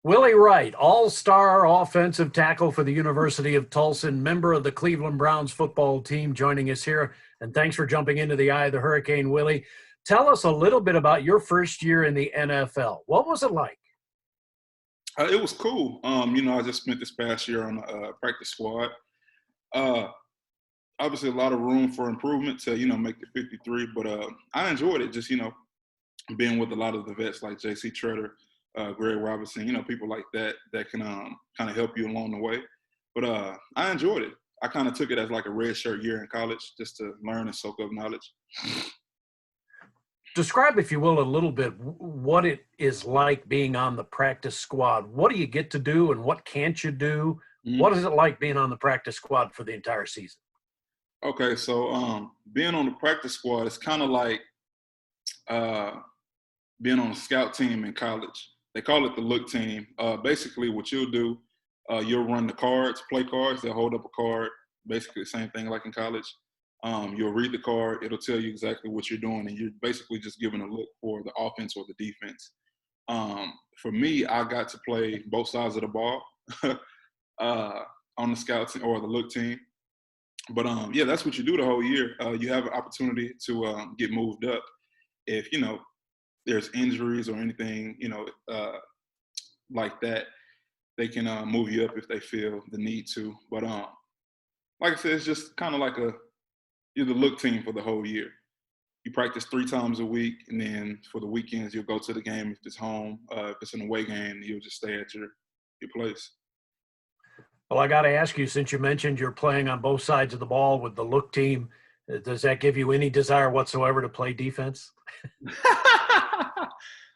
Willie Wright, all-star offensive tackle for the University of Tulsa, member of the Cleveland Browns football team, joining us here. And thanks for jumping into the eye of the hurricane, Willie. Tell us a little bit about your first year in the NFL. What was it like? It was cool. I just spent this past year on a practice squad. Uh, Obviously, a lot of room for improvement to, make the 53, but I enjoyed it. Just, being with a lot of the vets like J.C. Treader, Greg Robinson, people like that can kind of help you along the way. But I enjoyed it. I kind of took it as like a red shirt year in college just to learn and soak up knowledge. Describe, if you will, a little bit what it is like being on the practice squad. What do you get to do and what can't you do? Mm-hmm. What is it like being on the practice squad for the entire season? Okay, so being on the practice squad is kind of like being on a scout team in college. They call it the look team. Basically, what you'll do, you'll run the cards, play cards. They'll hold up a card, basically the same thing like in college. You'll read the card. It'll tell you exactly what you're doing, and you're basically just giving a look for the offense or the defense. For me, I got to play both sides of the ball on the scout team or the look team. But, that's what you do the whole year. You have an opportunity to get moved up if, there's injuries or anything, like that. They can move you up if they feel the need to. But like I said, it's just kind of like you're the look team for the whole year. You practice 3 times a week, and then for the weekends, you'll go to the game if it's home. If it's an away game, you'll just stay at your place. Well, I got to ask you, since you mentioned you're playing on both sides of the ball with the look team, does that give you any desire whatsoever to play defense?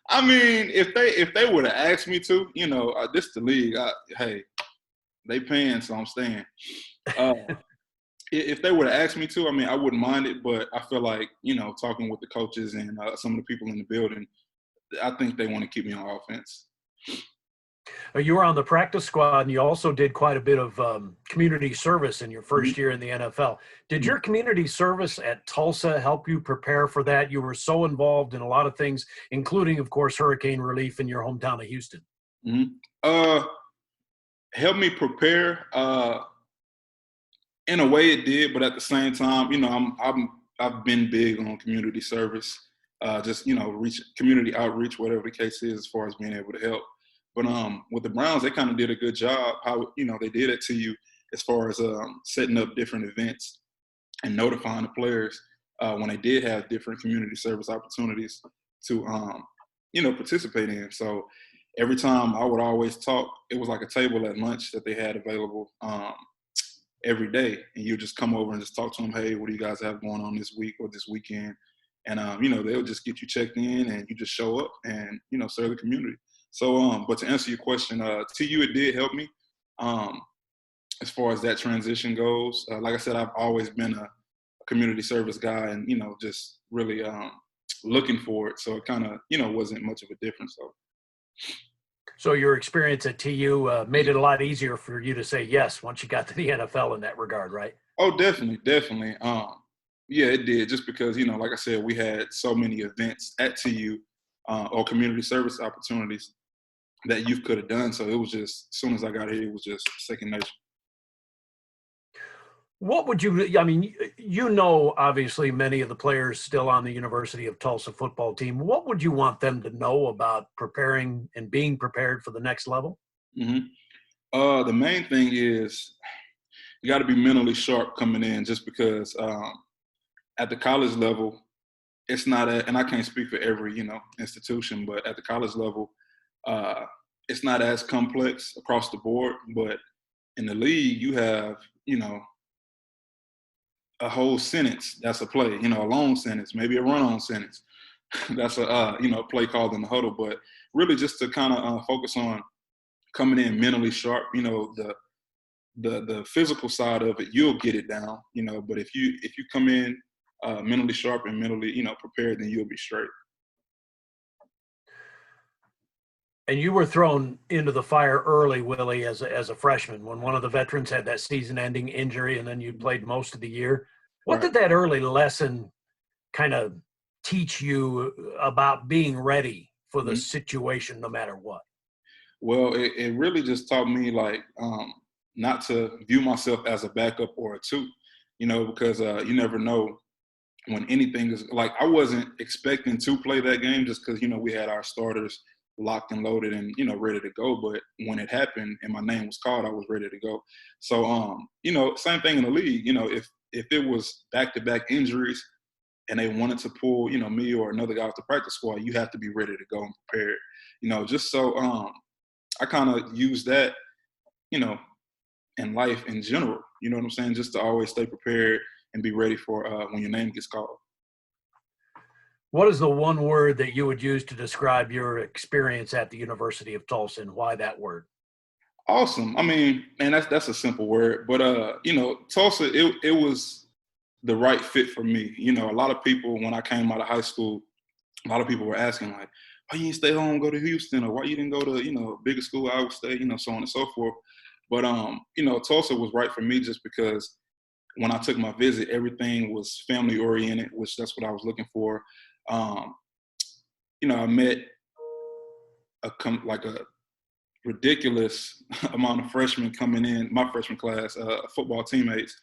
I mean, if they would have asked me to, this the league. Hey, they paying, so I'm staying. If they would have asked me to, I mean, I wouldn't mind it. But I feel like, talking with the coaches and some of the people in the building, I think they want to keep me on offense. You were on the practice squad, and you also did quite a bit of community service in your first year in the NFL. Did your community service at Tulsa help you prepare for that? You were so involved in a lot of things, including, of course, hurricane relief in your hometown of Houston. Help me prepare. In a way, it did, but at the same time, I've been big on community service, reach community outreach, whatever the case is, as far as being able to help. But with the Browns, they kind of did a good job. How they did it to you as far as setting up different events and notifying the players when they did have different community service opportunities to participate in. So every time I would always talk, it was like a table at lunch that they had available every day, and you just come over and just talk to them. Hey, what do you guys have going on this week or this weekend? And they'll just get you checked in, and you just show up and serve the community. So, but to answer your question, TU, it did help me as far as that transition goes. Like I said, I've always been a community service guy, and just really looking for it. So it kind of wasn't much of a difference. So your experience at TU made it a lot easier for you to say yes once you got to the NFL in that regard, right? Oh, definitely. Yeah, it did. Just because like I said, we had so many events at TU or community service opportunities that youth could have done. So it was just, as soon as I got here, it was just second nature. What would you, obviously many of the players still on the University of Tulsa football team. What would you want them to know about preparing and being prepared for the next level? Mm-hmm. The main thing is you got to be mentally sharp coming in, just because at the college level, it's not and I can't speak for every, institution, but at the college level, it's not as complex across the board. But in the league, you have, a whole sentence that's a play, a long sentence, maybe a run-on sentence. That's a, play called in the huddle. But really just to kind of focus on coming in mentally sharp, the physical side of it, you'll get it down, but if you come in mentally sharp and mentally, prepared, then you'll be straight. And you were thrown into the fire early, Willie, as a freshman, when one of the veterans had that season-ending injury, and then you played most of the year. What did that early lesson kind of teach you about being ready for the situation, no matter what? Well, it really just taught me like not to view myself as a backup or a two, because you never know when anything is like I wasn't expecting to play that game just because we had our starters locked and loaded and ready to go. But when it happened and my name was called, I was ready to go. So same thing in the league. If it was back to back injuries and they wanted to pull me or another guy off the practice squad, you have to be ready to go and prepared. Just so I kind of use that in life in general. You know what I'm saying? Just to always stay prepared and be ready for when your name gets called. What is the one word that you would use to describe your experience at the University of Tulsa, and why that word? Awesome. I mean, man, that's a simple word, but Tulsa, it was the right fit for me. A lot of people when I came out of high school, a lot of people were asking like, why you didn't stay home, go to Houston, or why you didn't go to bigger school, Iowa State, so on and so forth. But Tulsa was right for me just because when I took my visit, everything was family oriented, which that's what I was looking for. I met a ridiculous amount of freshmen coming in, my freshman class, football teammates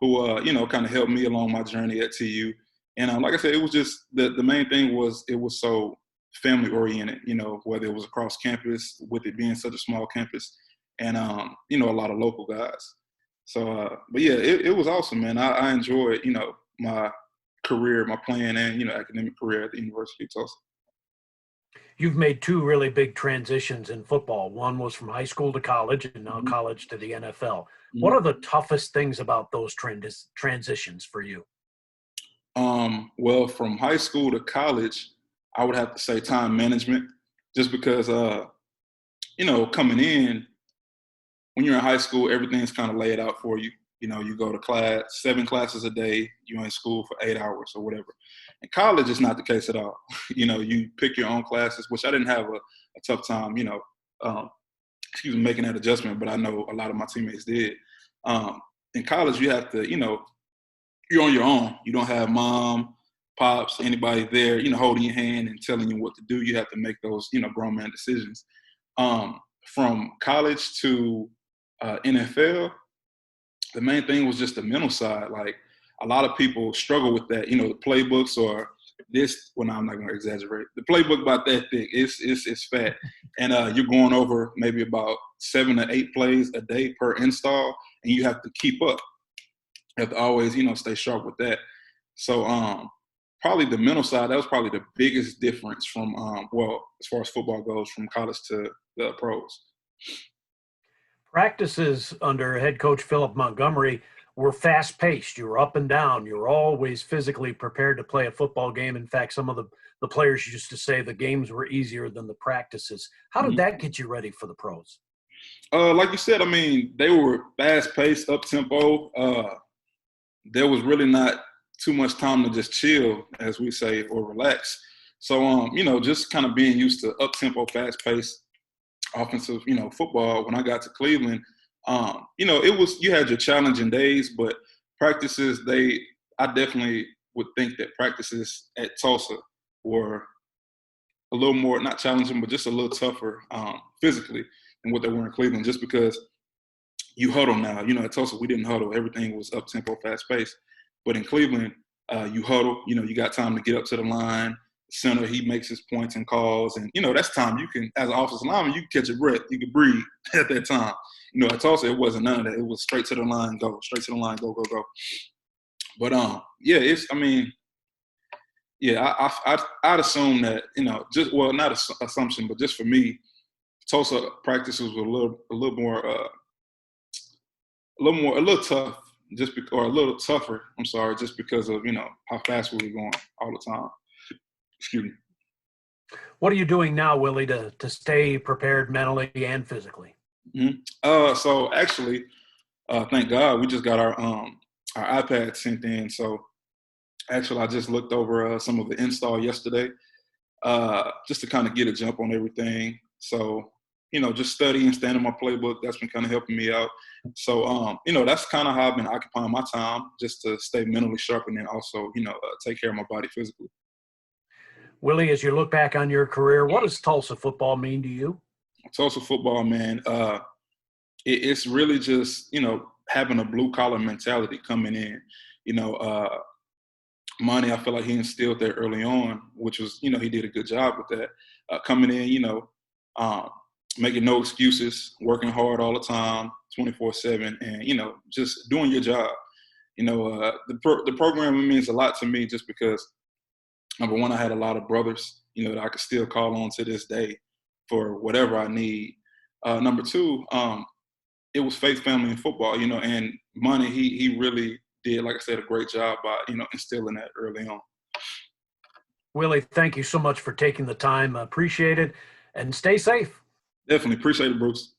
who, kind of helped me along my journey at TU. And like I said, it was just the main thing was it was so family oriented, whether it was across campus with it being such a small campus and, a lot of local guys. So, but yeah, it was awesome, man. I enjoyed, my career, my playing and, academic career at the University of Tulsa. You've made two really big transitions in football. One was from high school to college, and now college to the NFL. What are the toughest things about those transitions for you? Well, from high school to college, I would have to say time management, just because, coming in, when you're in high school, everything's kind of laid out for you. You go to class, 7 classes a day, you're in school for 8 hours or whatever. In college, it's not the case at all. You pick your own classes, which I didn't have a tough time, making that adjustment, but I know a lot of my teammates did. In college, you have to, you're on your own. You don't have mom, pops, anybody there, holding your hand and telling you what to do. You have to make those, grown man decisions. From college to NFL, the main thing was just the mental side. Like a lot of people struggle with that, the playbooks or this. Well, no, I'm not going to exaggerate. The playbook about that thick, it's fat, and you're going over maybe about 7 or 8 plays a day per install, and you have to keep up. You have to always, stay sharp with that. So probably the mental side, that was probably the biggest difference from, as far as football goes, from college to the pros. Practices under head coach Philip Montgomery were fast-paced. You were up and down. You were always physically prepared to play a football game. In fact, some of the players used to say the games were easier than the practices. How did that get you ready for the pros? Like you said, I mean, they were fast-paced, up-tempo. There was really not too much time to just chill, as we say, or relax. So, just kind of being used to up-tempo, fast-paced offensive, football. When I got to Cleveland, it was, you had your challenging days, but practices, I definitely would think that practices at Tulsa were a little more, not challenging, but just a little tougher physically than what they were in Cleveland, just because you huddle now. At Tulsa, we didn't huddle. Everything was up-tempo, fast-paced. But in Cleveland, you huddle. You got time to get up to the line. Center, he makes his points and calls. And, that's time you can, as an offensive lineman, you can catch a breath. You can breathe at that time. At Tulsa, it wasn't none of that. It was straight to the line, go. Straight to the line, go, go, go. But, I'd assume that, not assumption, but just for me, Tulsa practices were a little tough, or a little tougher. I'm sorry, just because of how fast we were going all the time. Excuse me. What are you doing now, Willie, to stay prepared mentally and physically? So actually, thank God, we just got our iPad sent in. So actually, I just looked over some of the install yesterday, just to kind of get a jump on everything. So, just studying, staying in my playbook, that's been kind of helping me out. So, that's kind of how I've been occupying my time, just to stay mentally sharp and then also, take care of my body physically. Willie, as you look back on your career, what does Tulsa football mean to you? Tulsa football, man. It's really just having a blue collar mentality coming in. Money, I feel like he instilled that early on, which was he did a good job with that. Coming in, um, making no excuses, working hard all the time, 24/7, and just doing your job. The program means a lot to me just because number one, I had a lot of brothers, that I could still call on to this day for whatever I need. Number two, it was faith, family, and football, and money. He really did, like I said, a great job by instilling that early on. Willie, thank you so much for taking the time. Appreciate it, and stay safe. Definitely appreciate it, Bruce.